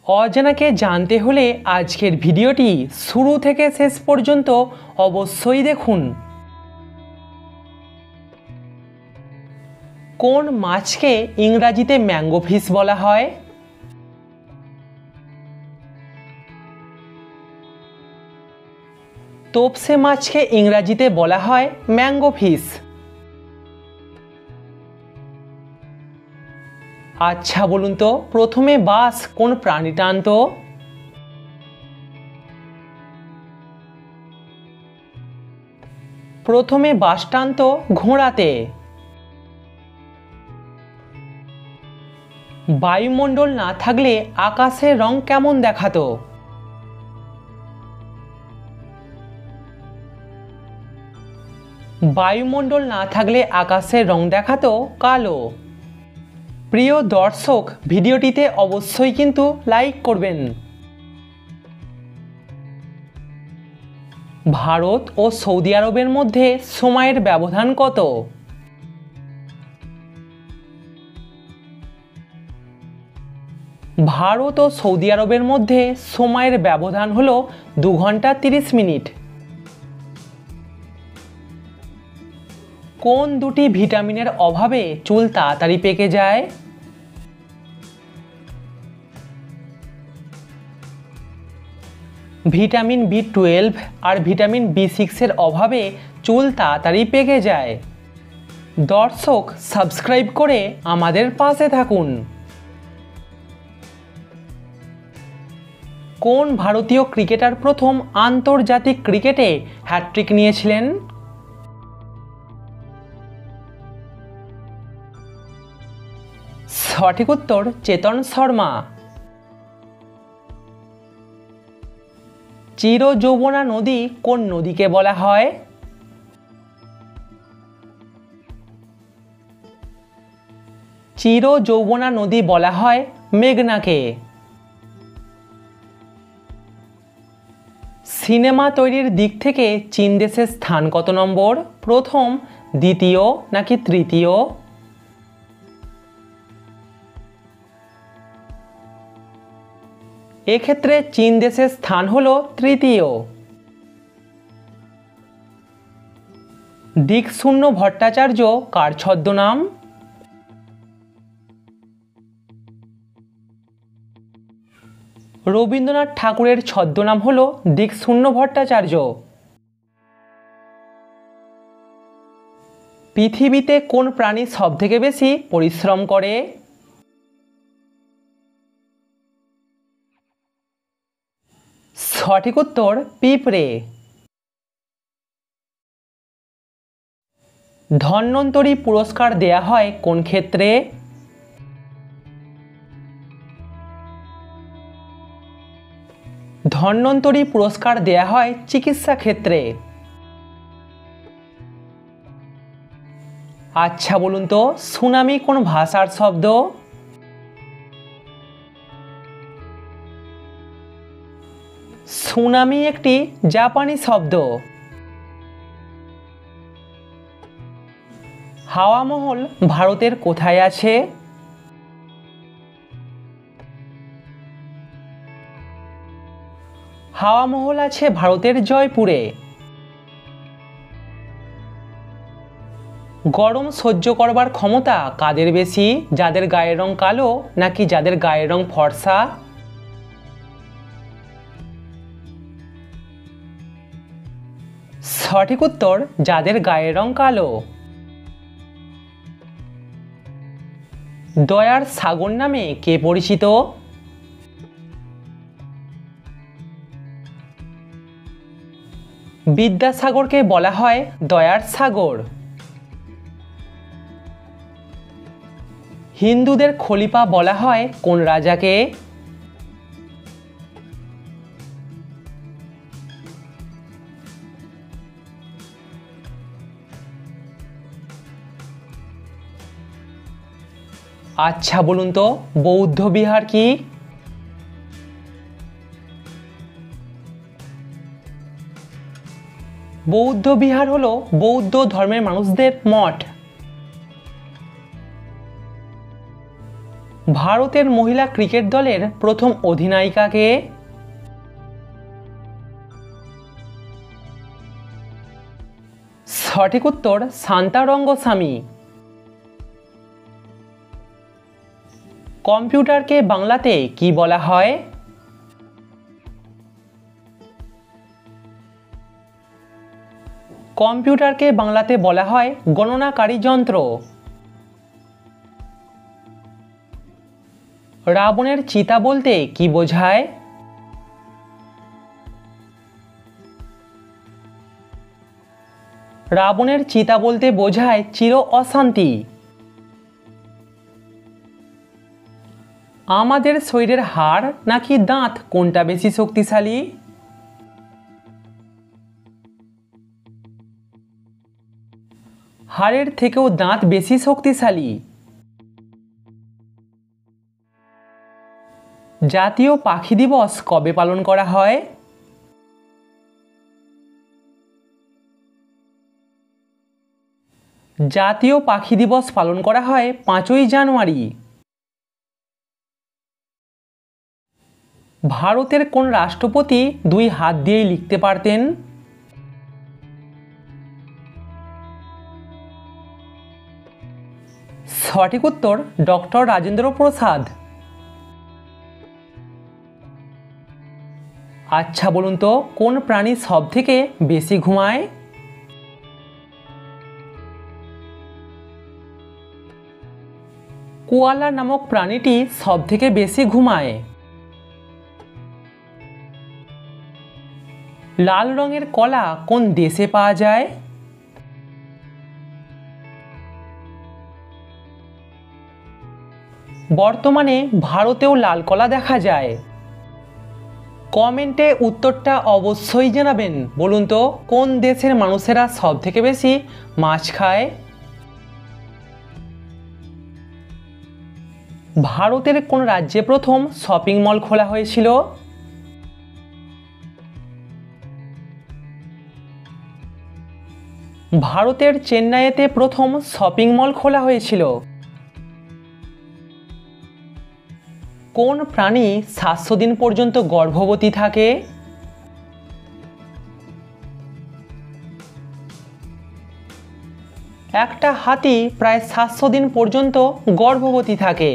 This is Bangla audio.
অজানাকে জানতে হলে আজকের ভিডিওটি শুরু থেকে শেষ পর্যন্ত অবশ্যই দেখুন। কোন মাছকে ইংরাজিতে ম্যাঙ্গো ফিশ বলা হয়? তোপসে মাছকে ইংরাজিতে বলা হয় ম্যাঙ্গো ফিশ। আচ্ছা বলুন তো, প্রথমে বাঁশ কোন প্রাণী টানতো? প্রথমে বাঁশ টানতো ঘোড়াতে। বায়ুমণ্ডল না থাকলে আকাশের রং কেমন দেখাতো? বায়ুমণ্ডল না থাকলে আকাশের রং দেখাতো কালো। প্রিয় দর্শক, ভিডিওটিতে অবশ্যই কিন্তু লাইক করবেন। ভারত ও সৌদি আরবের মধ্যে সময়ের ব্যবধান কত? ভারত ও সৌদি আরবের মধ্যে সময়ের ব্যবধান হলো 2 ঘন্টা 30 মিনিট। কোন দুটি ভিটামিনের অভাবে চুল তাড়াতাড়ি পেকে যায়? ভিটামিন B12 আর ভিটামিন B6 এর অভাবে চুল তাড়াতাড়ি পেকে যায়। দর্শক, সাবস্ক্রাইব করে আমাদের পাশে থাকুন। কোন ভারতীয় ক্রিকেটার প্রথম আন্তর্জাতিক ক্রিকেটে হ্যাট্রিক নিয়েছিলেন? সঠিক উত্তর চেতন শর্মা। চিরযৌবনা নদী কোন নদীকে বলা হয়? চিরযৌবনা নদী বলা হয় মেঘনাকে। সিনেমা তৈরির দিক থেকে চীন দেশের স্থান কত নম্বর? প্রথম, দ্বিতীয় নাকি তৃতীয়? এক্ষেত্রে চীন দেশের স্থান হলো তৃতীয়। দিকশূন্য ভট্টাচার্য কার ছদ্মনাম? রবীন্দ্রনাথ ঠাকুরের ছদ্মনাম হলো দিকশূন্য ভট্টাচার্য। পৃথিবীতে কোন প্রাণী সবথেকে বেশি পরিশ্রম করে? সঠিক উত্তর পিঁপড়ে। ধন্বন্তরী পুরস্কার দেয়া হয় কোন ক্ষেত্রে? ধন্বন্তরী পুরস্কার দেয়া হয় চিকিৎসা ক্ষেত্রে। আচ্ছা বলুন তো, সুনামি কোন ভাষার শব্দ? সুনামি একটি জাপানি শব্দ। হাওয়া মহল ভারতের কোথায় আছে? হাওয়া মহল আছে ভারতের জয়পুরে। গরম সহ্য করবার ক্ষমতা কাদের বেশি? যাদের গায়ের রং কালো নাকি যাদের গায়ের রং ফর্সা? সঠিক উত্তর যাদের গায়ের রং কালো। দয়ার সাগর নামে কে পরিচিত? বিদ্যাসাগরকে বলা হয় দয়ার সাগর। হিন্দুদের খলিফা বলা হয় কোন রাজাকে? আচ্ছা বলুন তো, বৌদ্ধ বিহার কি? বৌদ্ধ বিহার হলো বৌদ্ধ ধর্মের মানুষদের মঠ। ভারতের মহিলা ক্রিকেট দলের প্রথম অধিনায়িকা কে? সঠিক উত্তর শান্তা রঙ্গস্বামী। কম্পিউটারকে বাংলাতে কি বলা হয়? কম্পিউটারকে বাংলাতে বলা হয় গণনাকারী যন্ত্র। রাবণের চিতা বলতে কি বোঝায়? রাবণের চিতা বলতে বোঝায় চির অশান্তি। আমাদের শরীরের হাড় নাকি দাঁত কোনটা বেশি শক্তিশালী? হাড়ের থেকেও দাঁত বেশি শক্তিশালী। জাতীয় পাখি দিবস কবে পালন করা হয়? জাতীয় পাখি দিবস পালন করা হয় 5ই জানুয়ারি। ভারতের কোন রাষ্ট্রপতি 2 হাত দিয়েই লিখতে পারতেন? সঠিক উত্তর ডক্টর রাজেন্দ্র প্রসাদ। আচ্ছা বলুন তো, কোন প্রাণী সবথেকে বেশি ঘুমায়? কোয়ালা নামক প্রাণীটি সবথেকে বেশি ঘুমায়। লাল রঙের কলা কোন দেশে পাওয়া যায়? বর্তমানে ভারতেও লাল কলা দেখা যায়। কমেন্টে উত্তরটা অবশ্যই জানাবেন। বলুন তো, কোন দেশের মানুষেরা সবথেকে বেশি মাছ খায়? ভারতের কোন রাজ্যে প্রথম শপিং মল খোলা হয়েছিল? ভারতের চেন্নাইতে প্রথম শপিং মল খোলা হয়েছিল। কোন প্রাণী 700 দিন পর্যন্ত গর্ভবতী থাকে? একটা হাতি প্রায় 700 দিন পর্যন্ত গর্ভবতী থাকে।